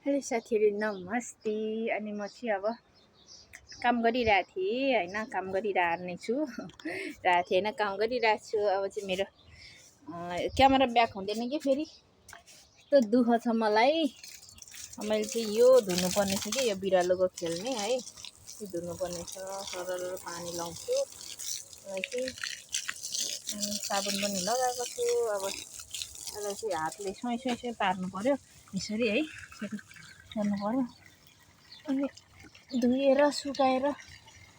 Hello साथीहरू नमस्ते। अनि म चाहिँ अब काम गरिरहेको थिएँ होइन, काम गरिरहेको नै छु रहेको थिएँ होइन, काम गरिरहेको छु। अब चाहिँ मेरो क्यामेरा ब्याक हुँदैन कि फेरि यस्तो दुःख छ मलाई। मैले चाहिँ यो धुनुपर्ने छ कि यो बिरालोको खेल्ने है, यो धुनुपर्ने छ। सरर पानी लाउँछु चाहिँ साबुन पनि लगाएको छु। अब यसलाई चाहिँ हातले सोइ सोइ सोइ पार्नु पऱ्यो यसरी है, यसरी गर्नु पऱ्यो अनि धुएर सुकाएर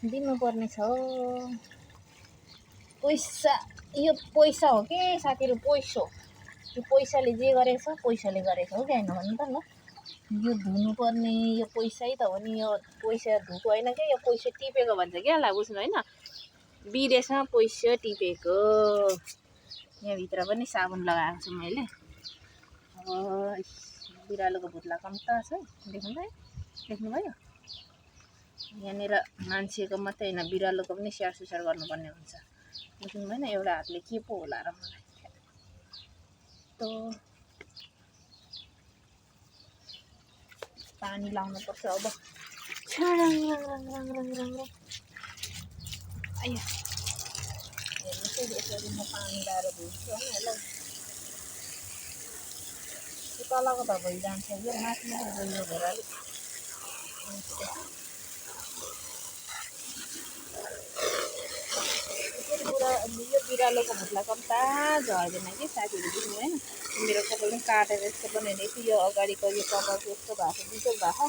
दिनुपर्ने छ। पैसा, यो पैसा हो कि साथीहरू, पैसो। यो पैसाले जे गरेछ पैसाले गरेछ हो कि होइन भन्नु त ल। यो धुनुपर्ने यो पैसै त हो नि। यो पैसा धुएको होइन क्या, यो पैसा टिपेको भन्छ क्या, ल बुझ्नु होइन। बिरेसँग पैसा टिपेको। यहाँभित्र पनि साबुन लगाएको छु मैले। अब बिरालोको भुत्ला कम्ता छ, देख्नु भयो, देख्नुभयो। यहाँनिर मान्छेको मात्रै होइन बिरालोको पनि स्याहार सुसार गर्नुपर्ने हुन्छ, बुझ्नु भएन। एउटा हातले के पो होला र मलाई त पानी लाउनुपर्छ अब। आया हेर्नुहोस् है, यसरी म पानी लाएर धुन्छु है यसलाई। तलको त भइजान्छ, यो माथि मात्रै गयो भएर अलिक यो बिरालोको भुत्ला कम्ता झर्दैन कि साथीहरू, बुझ्नु भएन। मेरो कपाल पनि काटेर यस्तो बनाइदिएको छु। यो अगाडिको यो कपाल यस्तो भएको, बिजोग भएको।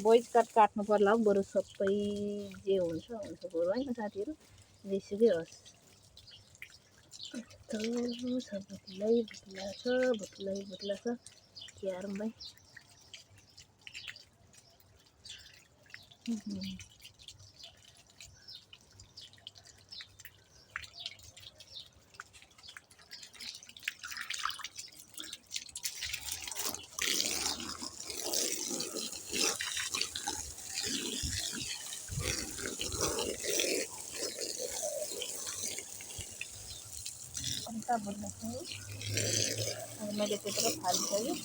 भोइस कट काट्नु पर्ला हौ बरु, सबै जे हुन्छ हुन्छ बरु होइन साथीहरू, जेसुकै होस्। यस्तो छ, भुत्लै भुत्ला छ, भुत्लै भुत्ला छ। क्यारम भाइ कम्ता भुत्ला छ है। मैले त्यत्रो फालिसकेँ।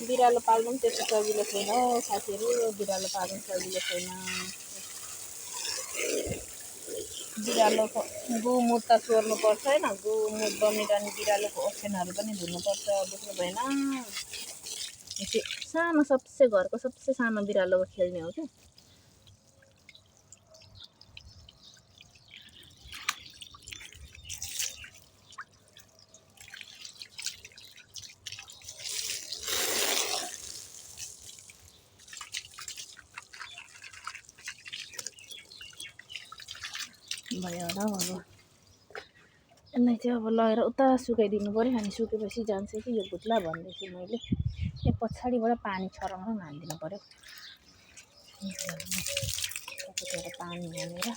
बिरालो पाल्नु पनि त्यस्तो सजिलो छैन हौ साथीहरू, बिरालो पाल्नु सजिलो छैन। बिरालोको गुमुत त सोर्नुपर्छ होइन, गुमुत बमिरहने बिरालोको ओछ्यानहरू पनि धुनुपर्छ, बुझ्नु भएन। सानो सबसे घरको सबसे सानो बिरालोको खेल्ने हो क्या। भयो होला हौ। अब यसलाई चाहिँ अब लगेर उता सुकाइदिनु पऱ्यो। अनि सुकेपछि जान्छ कि यो भुत्ला भन्दैछु मैले। यो पछाडिबाट पानी छराउन हालिदिनु पऱ्यो। कतिवटा पानी हालेर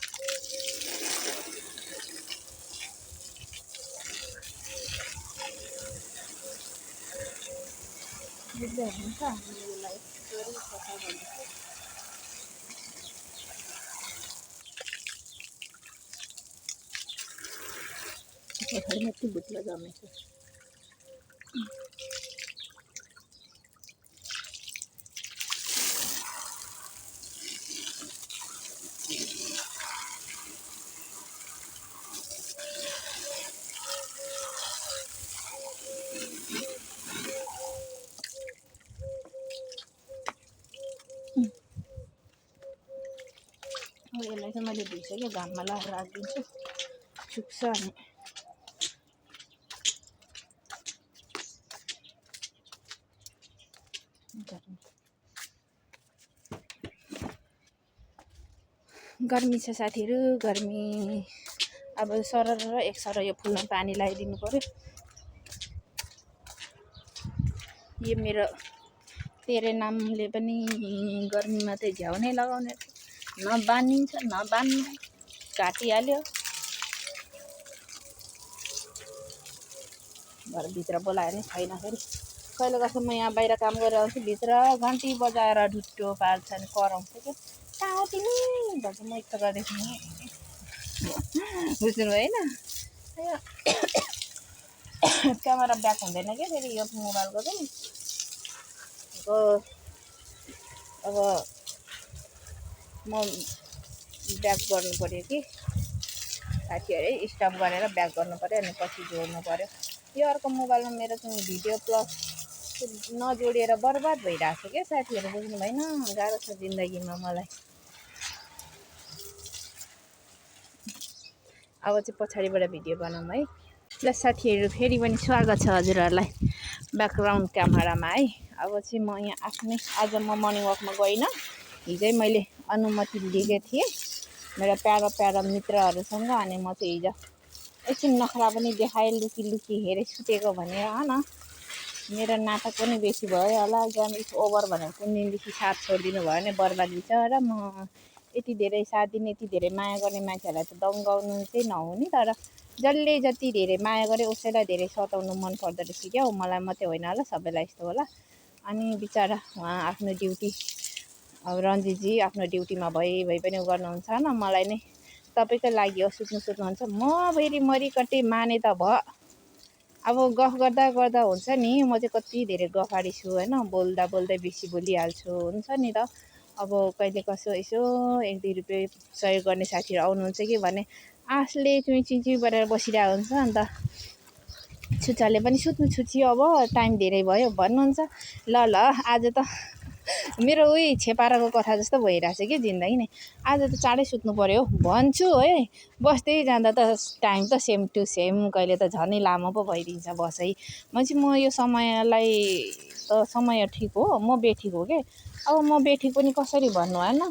बुझ्दै हुनुहुन्छ। हामीले यसलाई यसरी सफा गर्दैछु। पछाडि मात्रै भुत्ला जमेछ। अब यसलाई चाहिँ मैले धुइसकेँ, घाममा लगाएर राखिदिन्छु, सुक्छ। अनि गर्मी छ साथीहरू, गर्मी। अब सरर एक सर यो फुलमा पानी लगाइदिनु पर्यो। यो मेरो तेरे नामले पनि गर्मीमा चाहिँ झ्याउ नै लगाउने नबानिन्छ नबान्नु काटिहाल्यो। घरभित्र बोलाएर नि छैन फेरि। कहिले कस्तो म यहाँ बाहिर काम गरेर आउँछु, भित्र घन्टी बजाएर ढुट्टो पार्छ नि कराउँछ क्या। कहाँ हो तिमी भन्छु म यस्तो गर्दैछु नि। बुझ्नु भएन? क्यामेरा ब्याक हुँदैन क्या फेरि यो मोबाइलको पनि। अब म ब्याक गर्नु पर्यो कि साथीहरू, स्टप गरेर ब्याक गर्नु पर्यो अनि पछि जोड्नु पर्यो। यो अर्को मोबाइलमा मेरो चाहिँ भिडियो प्लस नजोडिएर बर्बाद भइरहेको छ क्या साथीहरू, बुझ्नु भएन? गाह्रो छ जिन्दगीमा मलाई। अब चाहिँ पछाडिबाट भिडियो बनाऊँ है। ल साथीहरू, फेरि पनि स्वागत छ हजुरहरूलाई ब्याकग्राउन्ड क्यामेरामा है। अब चाहिँ म यहाँ आफ्नै, आज म मर्निङ वकमा गइनँ। हिजै मैले अनुमति लिएको थिएँ मेरो प्यारो मित्रहरूसँग। अनि म चाहिँ हिजो एकछिन नखरा पनि देखाएँ, लुकी लुकी हेरेँ छुटेको भनेर होइन। मेरो नाटक पनि बेसी भयो होला, गेम इज ओभर भनेर कुन दिनदेखि साथ छोडिदिनु भयो भने बर्बाद हुन्छ। र म यति धेरै साथ दिने, यति धेरै माया गर्ने मान्छेहरूलाई त दङ्गाउनु चाहिँ नहुने, तर जसले जति धेरै माया गरे उसैलाई धेरै सताउनु मन पर्दो रहेछ क्या हो। मलाई मात्रै होइन होला, सबैलाई यस्तो होला। अनि बिचरा उहाँ आफ्नो ड्युटी, अब रन्जितजी आफ्नो ड्युटीमा भइ पनि उ गर्नुहुन्छ होइन। मलाई नै तपाईँकै लागि हो सुत्नुहुन्छ। म फेरि मरिकट्टै माने त भयो। अब गफ गर्दा गर्दा हुन्छ नि, म चाहिँ कति धेरै गफाडी छु होइन। बोल्दा बोल्दै बेसी बोलिहाल्छु, हुन्छ नि त। अब कहिले कसो यसो 1-2 रुपियाँ सहयोग गर्ने साथीहरू आउनुहुन्छ कि भने आँसले चुइँ गरेर बसिरहेको हुन्छ। अन्त छुच्चाले पनि सुत्नु छुच्ची, अब टाइम धेरै भयो भन्नुहुन्छ। ल आज त मेरो उही छेपाराको कथा जस्तो भइरहेछ कि जिन्दगी नै। आज त चाँडै सुत्नु पर्यो भन्छु है। बस्दै जाँदा त टाइम त सेम टु सेम, कहिले त झनै लामो पो भइदिन्छ बसै। म यो समयलाई त समय ठिक हो, म बेठिक हो क्या। अब म बेठिक पनि कसरी भन्नु होइन।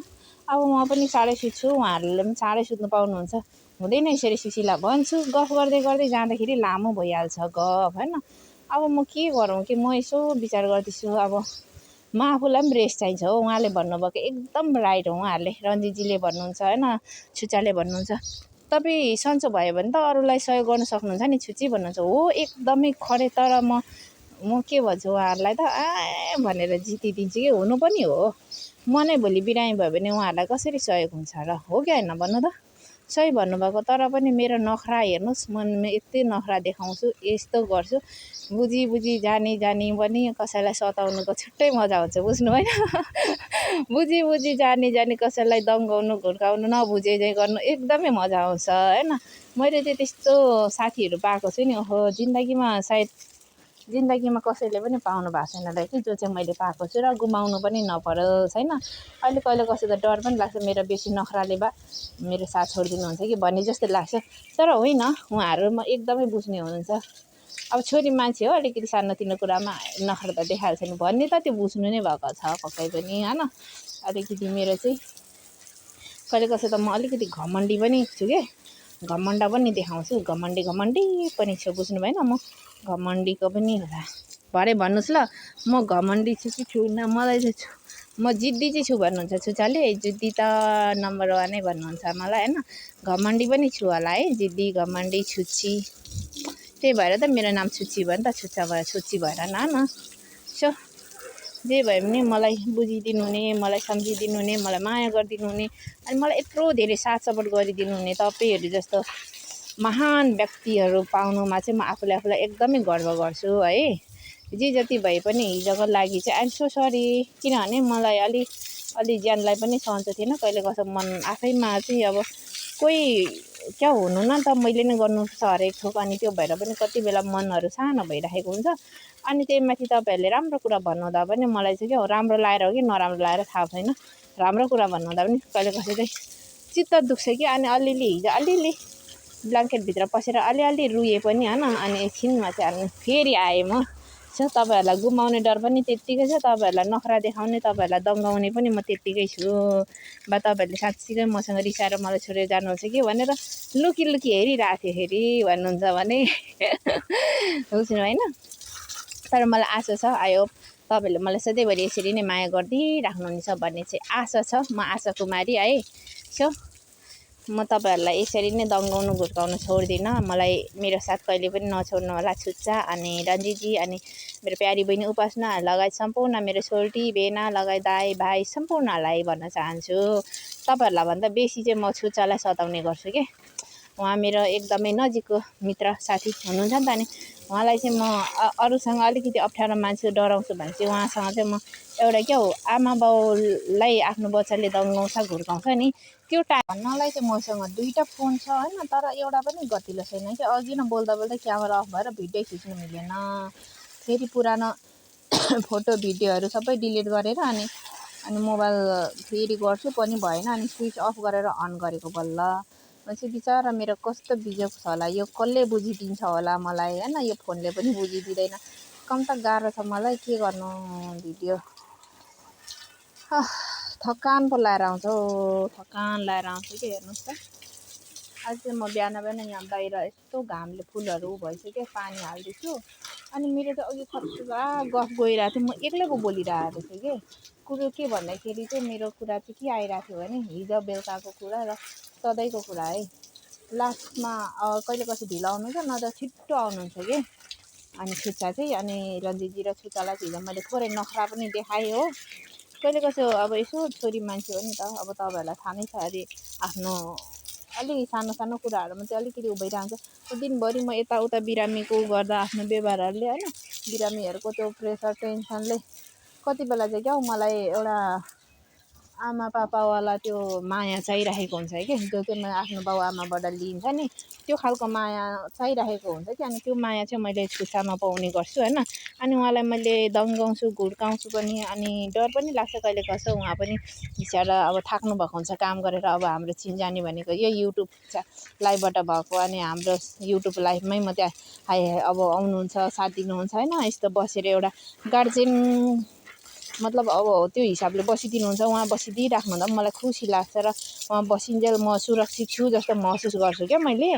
अब म पनि चाँडै सुत्छु, उहाँहरूले पनि चाँडै सुत्नु पाउनुहुन्छ। हुँदैन यसरी सुशीला भन्छु। गफ गर्दै गर्दै जाँदाखेरि लामो भइहाल्छ गफ होइन। अब म के गरौँ कि म यसो विचार गर्दैछु, अब म आफूलाई पनि रेस्ट चाहिन्छ हो। उहाँले भन्नुभएको एकदम राइट हो। उहाँहरूले रन्जितजीले भन्नुहुन्छ होइन, छुच्चाले भन्नुहुन्छ, तपाईँ सन्चो भयो भने त अरूलाई सहयोग गर्न सक्नुहुन्छ नि, छुच्ची भन्नुहुन्छ हो एकदमै खरे। तर म के भन्छु उहाँहरूलाई त भनेर जितिदिन्छु कि। हुनु पनि हो, म नै भोलि बिरामी भयो भने उहाँहरूलाई कसरी सहयोग हुन्छ र, हो कि होइन भन्नु त? सही भन्नुभएको। तर पनि मेरो नखरा हेर्नुहोस्, म यति नखरा देखाउँछु, यस्तो गर्छु, बुझी जानी पनि कसैलाई सताउनुको छुट्टै मजा हुन्छ, बुझ्नु होइन? बुझी जानी कसैलाई दङ्गाउनु घुर्काउनु नबुझे चाहिँ गर्नु एकदमै मजा आउँछ होइन। मैले चाहिँ त्यस्तो साथीहरू पाएको छु नि। ओहो, जिन्दगीमा कसैले पनि पाउनु भएको छैन रहेछ जो चाहिँ मैले पाएको छु, र गुमाउनु पनि नपरोस् होइन। अहिले कहिले कसो त डर पनि लाग्छ, मेरो बेसी नखराले बा मेरो साथ छोडिदिनुहुन्छ कि भन्ने जस्तो लाग्छ। तर होइन, उहाँहरू एकदमै बुझ्ने हुनुहुन्छ। अब छोरी मान्छे हो, अलिकति सानोतिनो कुरामा नखरा त देखाइहाल्छ नि भन्ने त त्यो बुझ्नु नै भएको छ पक्कै पनि होइन। अलिकति मेरो चाहिँ कहिले कसो त म अलिकति घमण्डी पनि छु के, घमण्ड पनि देखाउँछु, घमण्डी पनि छु, बुझ्नु भएन? म घमण्डीको पनि होला भरे भन्नुहोस् ल, म घमण्डी छु कि छुइनँ। मलाई चाहिँ म जिद्दी चाहिँ छु भन्नुहुन्छ छुच्चाले, जिद्दी त नम्बर 1 नै भन्नुहुन्छ मलाई होइन। घमण्डी पनि छु होला है, जिद्दी घमण्डी छुच्ची, त्यही भएर त मेरो नाम छुच्ची भयो नि त, छुच्ची भएर न। सो जे भए पनि मलाई बुझिदिनु हुने, मलाई सम्झिदिनु हुने, मलाई माया गरिदिनु हुने, अनि मलाई यत्रो धेरै साथ सपोर्ट गरिदिनु हुने तपाईँहरू जस्तो महान व्यक्तिहरू पाउनुमा चाहिँ म आफूलाई एकदमै गर्व गर्छु है। जे जति भए पनि हिजोको लागि चाहिँ आइएम सो सरी। किनभने मलाई अलि ज्यानलाई पनि सन्चो थिएन। कहिले कसो मन आफैमा चाहिँ अब कोही क्या हुनु न त, मैले नै गर्नुपर्छ हरेक थोक। अनि त्यो भएर पनि कति बेला मनहरू सानो भइरहेको हुन्छ। अनि त्यही माथि तपाईँहरूले राम्रो कुरा भन्नुहुँदा पनि मलाई चाहिँ क्या हो, राम्रो लागेर हो कि नराम्रो लागेर थाहा छैन, राम्रो कुरा भन्नुहुँदा पनि कहिले कसै चाहिँ चित्त दुख्छ कि। अनि अलिअलि ब्ल्याङ्केटभित्र पसेर अलिअलि रुएँ पनि होइन। अनि एकछिनमा चाहिँ फेरि आएँ म छ। तपाईँहरूलाई गुमाउने डर पनि त्यत्तिकै छ, तपाईँहरूलाई नखरा देखाउने, तपाईँहरूलाई दङ्गाउने पनि म त्यत्तिकै छु। बा तपाईँहरूले साँच्चीकै मसँग रिसाएर मलाई छोडेर जानुहुन्छ कि भनेर लुकी लुकी हेरिरहेको थियो फेरि भन्नुहुन्छ भने बुझ्नु होइन। तर मलाई आशा छ, आई होप तपाईँहरूले मलाई सधैँभरि यसरी नै माया गरिदिइराख्नुहुनेछ भन्ने चाहिँ आशा छ। म आशा कुमारी है। सो म तपाईँहरूलाई यसरी नै दङ्गाउनु घुर्काउनु छोड्दिनँ। मलाई मेरो साथ कहिले पनि नछोड्नु होला छुच्चा अनि रन्जितजी अनि मेरो प्यारी बहिनी उपासना लगायत सम्पूर्ण मेरो छोरी बेना लगायत दाई भाइ सम्पूर्णलाई भन्न चाहन्छु, तपाईँहरूलाई भन्दा बेसी चाहिँ म छुच्चालाई सताउने गर्छु के। उहाँ मेरो एकदमै नजिकको मित्र साथी हुनुहुन्छ नि त। अनि उहाँलाई चाहिँ म अरूसँग अलिकति अप्ठ्यारो मान्छु, डराउँछु भने चाहिँ उहाँसँग चाहिँ म एउटा क्या हो आमा बाउलाई आफ्नो बच्चाले दङ्गाउँछ घुर्काउँछ नि त्यो टाइम भन्नलाई चाहिँ मसँग 2टा फोन छ होइन, तर एउटा पनि गतिलो छैन कि। अघि न बोल्दा बोल्दै क्यामेरा अफ भएर भिडियो खिच्नु मिलेन, फेरि पुरानो फोटो भिडियोहरू सबै डिलिट गरेर अनि मोबाइल फेरि गर्छु पनि भएन, अनि स्विच अफ गरेर अन गरेको बल्ल। चाहिँ बिचरा मेरो कस्तो बिजोग छ होला, यो कसले बुझिदिन्छ होला मलाई होइन, यो फोनले पनि बुझिदिँदैन। कम त गाह्रो छ मलाई, के गर्नु भिडियो थकान पो लाएर आउँछ हौ, थकान लाएर आउँछ कि। हेर्नुहोस् त आज चाहिँ म बिहान यहाँ बाहिर यस्तो घामले फुलहरू भइसक्यो, पानी हाल्दैछु। अनि मेरो त अघि खतरा गफ गइरहेको थियो, म एक्लै पो बोलिरहेको थिएँ कि। कुरो के भन्दाखेरि चाहिँ मेरो कुरा चाहिँ के आइरहेको थियो भने हिजो बेलुकाको कुरा र सधैँको कुरा है। लास्टमा कहिले कसै ढिलो आउनुहुन्छ नत्र छिट्टो आउनुहुन्छ कि। अनि छुच्चा चाहिँ अनि रन्जितजी र छुच्चालाई चाहिँ हिजो मैले थोरै नखरा पनि देखाएँ हो। कहिले कसो अब यसो छोरी मान्छे हो नि त, अब तपाईँहरूलाई थाहा नै छ अरे आफ्नो अलि सानो सानो कुराहरूमा चाहिँ अलिकति उभइरहन्छ। दिनभरि म यताउता बिरामीको गर्दा आफ्नो व्यवहारहरूले होइन, बिरामीहरूको त्यो प्रेसर टेन्सनले कति बेला चाहिँ क्या मलाई एउटा आमा पापावाला त्यो माया चाहिरहेको हुन्छ कि, जो चाहिँ म आफ्नो बाउ आमाबाट लिन्छ नि त्यो खालको माया चाहिरहेको हुन्छ कि। अनि त्यो माया चाहिँ मैले छुच्चामा पाउने गर्छु होइन। अनि उहाँलाई मैले दङ्गाउँछु घुर्काउँछु पनि, अनि डर पनि लाग्छ कहिले कसो। उहाँ पनि बिचरा अब थाक्नु भएको हुन्छ काम गरेर। अब हाम्रो चिनजानी भनेको यो युट्युब लाइभबाट भएको, अनि हाम्रो युट्युब लाइभमै म त्यहाँ अब आउनुहुन्छ साथ दिनुहुन्छ होइन। यस्तो बसेर एउटा गार्जेन मतलब अब त्यो हिसाबले बसिदिनुहुन्छ, उहाँ बसिदिइराख्नु हुँदा मलाई खुसी लाग्छ र उहाँ बसिन्जेल म सुरक्षित छु जस्तो महसुस गर्छु क्या मैले।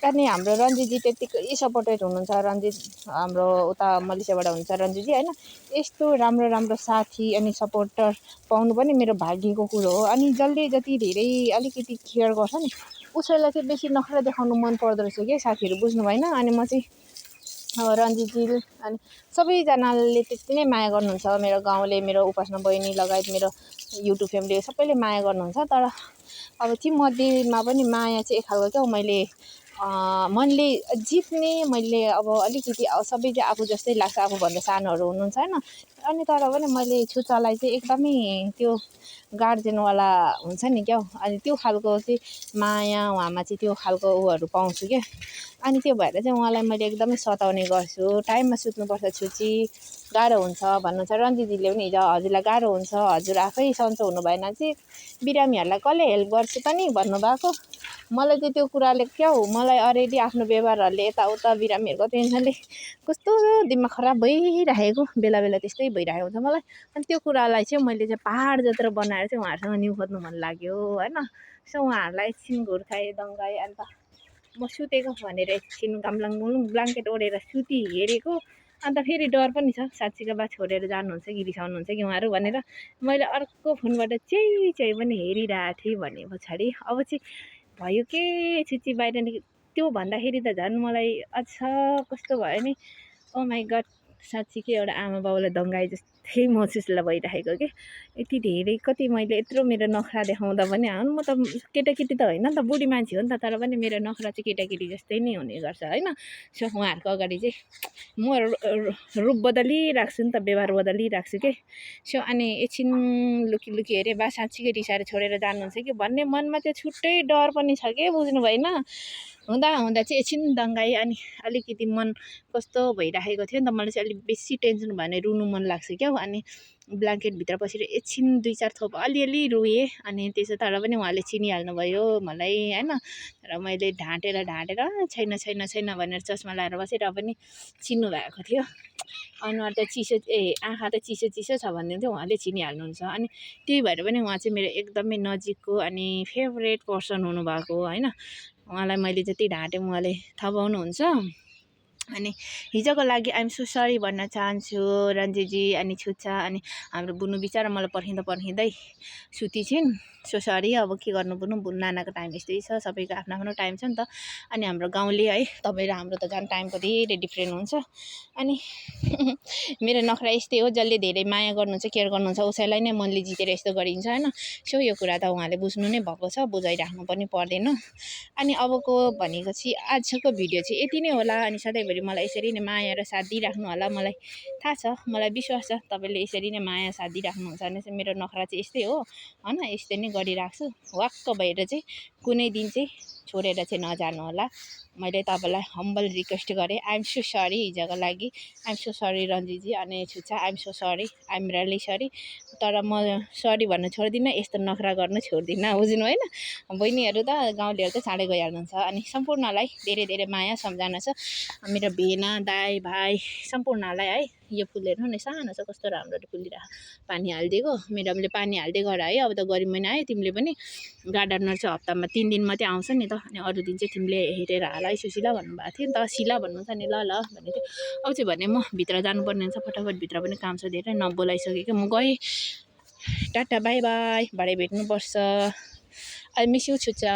अनि हाम्रो रन्जितजी त्यत्तिकै सपोर्टेड हुनुहुन्छ। रन्जित हाम्रो उता मलेसियाबाट हुनुहुन्छ रन्जितजी होइन। यस्तो राम्रो राम्रो साथी अनि सपोर्टर पाउनु पनि मेरो भाग्यको कुरो हो। अनि जसले जति धेरै अलिकति केयर गर्छ नि उसैलाई चाहिँ बेसी नखरा देखाउनु मन पर्दो रहेछ कि साथीहरू, बुझ्नु भएन। अनि म चाहिँ अब रन्जितजी अनि सबैजनाले त्यति नै माया गर्नुहुन्छ, मेरो गाउँले मेरो उपासना बहिनी लगायत मेरो युट्युब फ्यामिली सबैले माया गर्नुहुन्छ। तर अब ती मध्येमा पनि माया चाहिँ एक खालको क्या मैले मनले जित्ने मैले अब अलिकति सबै चाहिँ आफू जस्तै लाग्छ, आफूभन्दा सानोहरू हुनुहुन्छ होइन। अनि तर पनि मैले छुच्चालाई चाहिँ एकदमै त्यो गार्जेनवाला हुन्छ नि क्या, अनि त्यो खालको चाहिँ माया उहाँमा चाहिँ त्यो खालको उहरू पाउँछु क्या। अनि त्यो भएर चाहिँ उहाँलाई मैले एकदमै सताउने गर्छु। टाइममा सुत्नुपर्छ छुच्ची, गाह्रो हुन्छ भन्नुहुन्छ रन्जितजीले पनि। हिजो हजुरलाई गाह्रो हुन्छ, हजुर आफै सन्चो हुनु भएन चाहिँ बिरामीहरूलाई कसले हेल्प गर्छ त नि भन्नुभएको। मलाई चाहिँ त्यो कुराले क्या हो, मलाई अलरेडी आफ्नो व्यवहारहरूले यताउता बिरामीहरूको टेन्सनले कस्तो दिमाग खराब भइरहेको बेला बेला त्यस्तै भइरहेको हुन्छ मलाई। अनि त्यो कुरालाई चाहिँ मैले चाहिँ पहाड जत्रो बनाएर चाहिँ उहाँहरूसँग न्यु खोज्नु मन लाग्यो होइन। सो उहाँहरूलाई एकछिन घुर्काएँ दङ्गाएँ। अन्त म सुतेको भनेर एकछिन गाम्लाङ ब्ल्याङ्केट ओढेर सुती हेरेको। अन्त फेरि डर पनि छ, साँच्चीको बाद छोडेर जानुहुन्छ कि रिसाउनुहुन्छ कि उहाँहरू भनेर मैले अर्को फोनबाट चाहिँ पनि हेरिरहेको थिएँ भने पछाडि अब चाहिँ भयो के छुच्ची बाहिर त्यो भन्दाखेरि त झन् मलाई अच्छा कस्तो भयो नि। ओ माई गड, साँच्चीकै एउटा आमा बाउलाई दङ्गाए जस्तै महसुस भइरहेको कि। यति धेरै कति मैले यत्रो मेरो नखरा देखाउँदा पनि म त केटाकेटी त होइन नि त, बुढी मान्छे हो नि त, तर पनि मेरो नखरा चाहिँ केटाकेटी जस्तै नै हुने गर्छ होइन। सो उहाँहरूको अगाडि चाहिँ म रूप बदलिराख्छु नि त, व्यवहार बदलिराख्छु के। सो अनि एकछिन लुकी लुकी हेरेँ बा साँच्चीकै रिसाएर छोडेर जानुहुन्छ कि भन्ने मनमा चाहिँ छुट्टै डर पनि छ के, बुझ्नु भएन। हुँदा चाहिँ एकछिन दङ्गाएँ। अनि अलिकति मन कस्तो भइरहेको थियो नि त, मलाई चाहिँ अलिक बेसी टेन्सन भयो भने रुनु मन लाग्छ क्या। अनि ब्ल्याङ्केटभित्र बसेर एकछिन 2-4 थोप अलिअलि रोएँ। अनि त्यसो तर पनि उहाँले चिनिहाल्नुभयो मलाई होइन। र मैले ढाँटेर छैन भनेर चस्मा लाएर बसेर पनि चिन्नु भएको थियो। अनुहार त चिसो आँखा त चिसो चिसो छ भनिदिनु थियो उहाँले चिनिहाल्नुहुन्छ अनि त्यही भएर पनि उहाँ चाहिँ मेरो एकदमै नजिकको अनि फेभरेट पर्सन हुनुभएको हो होइन उहाँलाई मैले जति ढाँटे उहाँले थाहा पाउनुहुन्छ अनि हिजोको लागि आइएम सो सरी भन्न चाहन्छु रन्जितजी अनि छुच्चा अनि हाम्रो बुनु बिचरा मलाई पर्खिँदै सुती छिन् सो सरी अब के गर्नु बुनु नानाको टाइम यस्तै छ सबैको आफ्नो आफ्नो टाइम छ नि त अनि हाम्रो गाउँले है तपाईँ र हाम्रो त झन् टाइमको धेरै डिफ्रेन्ट हुन्छ अनि मेरो नखरा यस्तै हो जसले धेरै माया गर्नुहुन्छ केयर गर्नुहुन्छ उसैलाई नै मनले जितेर यस्तो गरिन्छ होइन सो यो कुरा त उहाँले बुझ्नु नै भएको छ बुझाइराख्नु पनि पर्दैन अनि अबको भनेको चाहिँ आजको भिडियो चाहिँ यति नै होला अनि सधैँभरि मलाई यसरी नै माया र साथ दिइराख्नु होला मलाई थाहा छ मलाई विश्वास छ तपाईँले यसरी नै माया साथ दिइराख्नुहुन्छ भने चाहिँ मेरो नखरा चाहिँ यस्तै हो होइन यस्तै नै गरिराख्छु वाक्क भएर चाहिँ कुनै दिन चाहिँ छोडेर चाहिँ नजानु होला मैले तपाईँलाई हम्बल रिक्वेस्ट गरेँ आइएम सो सरी हिजोको लागि आइएम सो सरी रन्जितजी अनि छुच्चा I'm so sorry I'm really sorry तर म सरी भन्नु छोड्दिनँ यस्तो नखरा गर्नु छोड्दिनँ बुझ्नु होइन बहिनीहरू त गाउँलेहरू त चाँडै गइहाल्नुहुन्छ अनि सम्पूर्णलाई धेरै धेरै माया सम्झना छ मेरो भेना दाई भाइ सम्पूर्णलाई है यो फुल हेर्नु नि सानो छ कस्तो राम्रो फुलिरहेको पानी हालिदिएको म्याडमले पानी हाल्दै गर है अब त गर्मी महिना आयो तिमीले पनि गार्डनर चाहिँ हप्तामा 3 दिन मात्रै आउँछ नि त अनि अरू दिन चाहिँ तिमीले हेरेर हाल है सुशीला भन्नुभएको थियो नि त शिला भन्नुहुन्छ नि ल भनेको थियो अब चाहिँ भने म भित्र जानुपर्ने हुन्छ फटाफट भित्र पनि काम छ धेरै नबोलाइसकेको म गएँ टाटा बाई बाई भरे भेट्नुपर्छ आई मिस यु छुच्चा